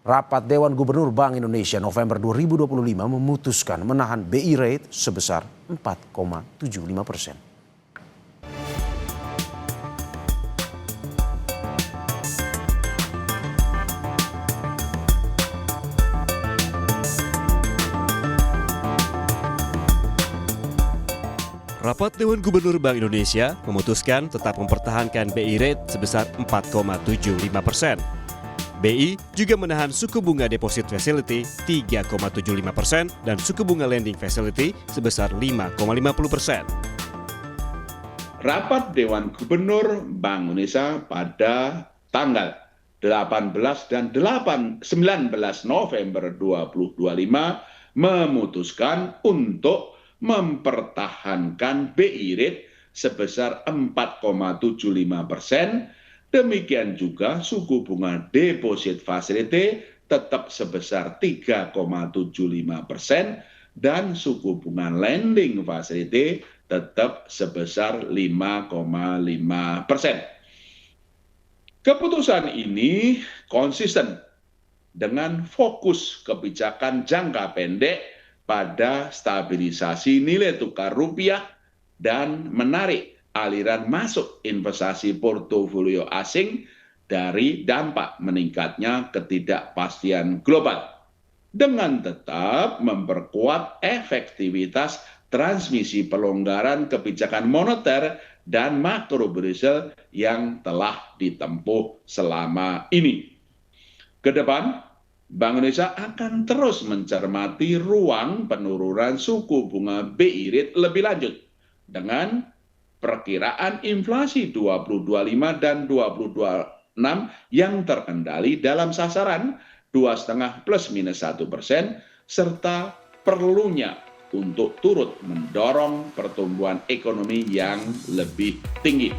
Rapat Dewan Gubernur Bank Indonesia November 2025 memutuskan menahan BI rate sebesar 4,75%. Rapat Dewan Gubernur Bank Indonesia memutuskan tetap mempertahankan BI rate sebesar 4,75%. BI juga menahan suku bunga deposit facility 3,75% dan suku bunga lending facility sebesar 5,50%. Rapat Dewan Gubernur Bank Indonesia pada tanggal 18 dan 19 November 2025 memutuskan untuk mempertahankan BI rate sebesar 4,75%. Demikian juga suku bunga deposit facility tetap sebesar 3,75% dan suku bunga lending facility tetap sebesar 5,5%. Keputusan ini konsisten dengan fokus kebijakan jangka pendek pada stabilisasi nilai tukar rupiah dan menarik aliran masuk investasi portofolio asing dari dampak meningkatnya ketidakpastian global, dengan tetap memperkuat efektivitas transmisi pelonggaran kebijakan moneter dan makrobudensial yang telah ditempuh selama ini. Kedepan, Bank Indonesia akan terus mencermati ruang penurunan suku bunga BI rate lebih lanjut dengan perkiraan inflasi 2025 dan 2026 yang terkendali dalam sasaran 2,5 plus minus 1%, serta perlunya untuk turut mendorong pertumbuhan ekonomi yang lebih tinggi.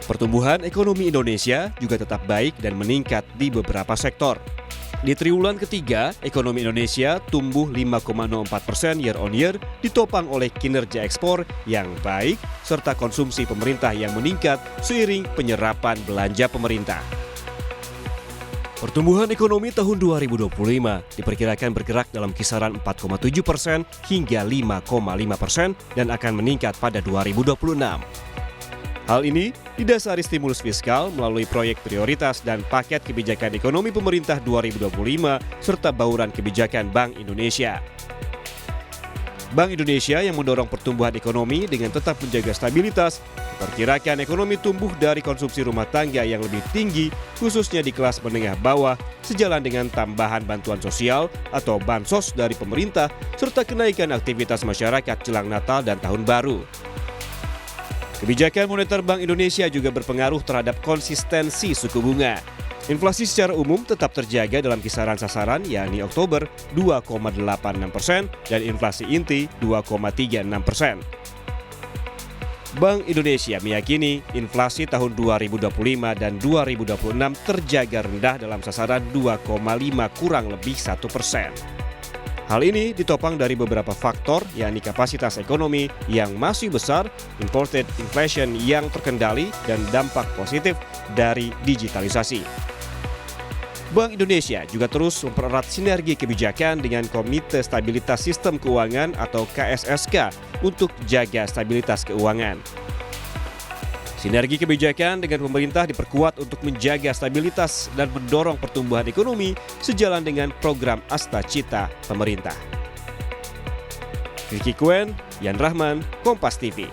Pertumbuhan ekonomi Indonesia juga tetap baik dan meningkat di beberapa sektor. Di triwulan ketiga, ekonomi Indonesia tumbuh 5,04% year on year, ditopang oleh kinerja ekspor yang baik serta konsumsi pemerintah yang meningkat seiring penyerapan belanja pemerintah. Pertumbuhan ekonomi tahun 2025 diperkirakan bergerak dalam kisaran 4,7% hingga 5,5% dan akan meningkat pada 2026. Hal ini didasari stimulus fiskal melalui proyek prioritas dan paket kebijakan ekonomi pemerintah 2025 serta bauran kebijakan Bank Indonesia. Bank Indonesia yang mendorong pertumbuhan ekonomi dengan tetap menjaga stabilitas, diperkirakan ekonomi tumbuh dari konsumsi rumah tangga yang lebih tinggi, khususnya di kelas menengah bawah, sejalan dengan tambahan bantuan sosial atau bansos dari pemerintah, serta kenaikan aktivitas masyarakat jelang Natal dan Tahun Baru. Kebijakan moneter Bank Indonesia juga berpengaruh terhadap konsistensi suku bunga. Inflasi secara umum tetap terjaga dalam kisaran sasaran, yakni Oktober 2,86% dan inflasi inti 2,36%. Bank Indonesia meyakini inflasi tahun 2025 dan 2026 terjaga rendah dalam sasaran 2,5 kurang lebih 1%. Hal ini ditopang dari beberapa faktor, yakni kapasitas ekonomi yang masih besar, imported inflation yang terkendali, dan dampak positif dari digitalisasi. Bank Indonesia juga terus mempererat sinergi kebijakan dengan Komite Stabilitas Sistem Keuangan atau KSSK untuk jaga stabilitas keuangan. Sinergi kebijakan dengan pemerintah diperkuat untuk menjaga stabilitas dan mendorong pertumbuhan ekonomi sejalan dengan program Astacita pemerintah. Vicky Kuen, Yan Rahman, Kompas TV.